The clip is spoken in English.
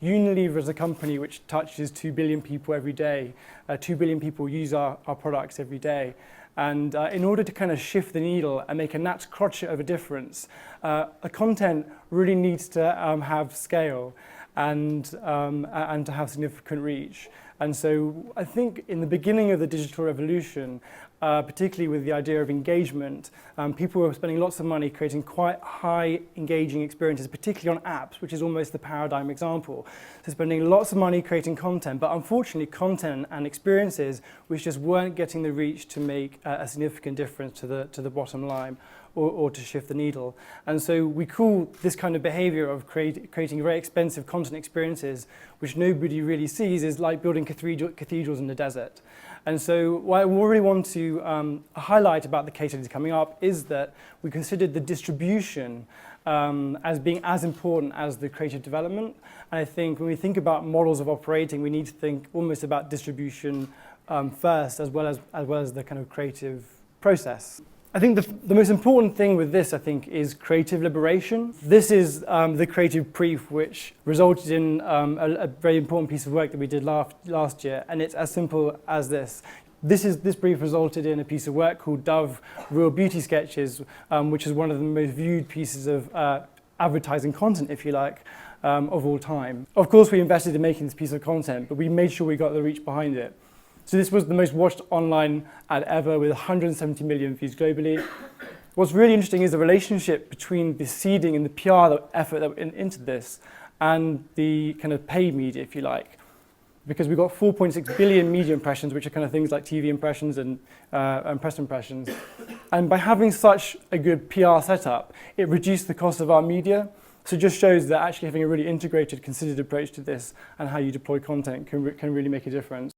Unilever is a company which touches 2 billion people every day. 2 billion people use our products every day. And in order to kind of shift the needle and make a natural crotchet of a difference, a content really needs to have scale and to have significant reach. And so I think in the beginning of the digital revolution, particularly with the idea of engagement, people were spending lots of money creating quite high engaging experiences, particularly on apps, which is almost the paradigm example. So spending lots of money creating content, but unfortunately content and experiences which just weren't getting the reach to make a significant difference to the bottom line or to shift the needle. And so we call this kind of behavior of creating very expensive content experiences which nobody really sees is like building cathedrals in the desert. And so what I really want to highlight about the case studies coming up is that we considered the distribution as being as important as the creative development. And I think when we think about models of operating, we need to think almost about distribution first as well as the kind of creative process. I think the most important thing with this, I think, is creative liberation. This is the creative brief which resulted in a very important piece of work that we did last year, and it's as simple as this. This brief resulted in a piece of work called Dove Real Beauty Sketches, which is one of the most viewed pieces of advertising content, if you like, of all time. Of course, we invested in making this piece of content, but we made sure we got the reach behind it. So this was the most watched online ad ever with 170 million views globally. What's really interesting is the relationship between the seeding and the PR effort that went into this and the kind of paid media, if you like. Because we got 4.6 billion media impressions, which are kind of things like TV impressions and press impressions. And by having such a good PR setup, it reduced the cost of our media. So it just shows that actually having a really integrated, considered approach to this and how you deploy content can really make a difference.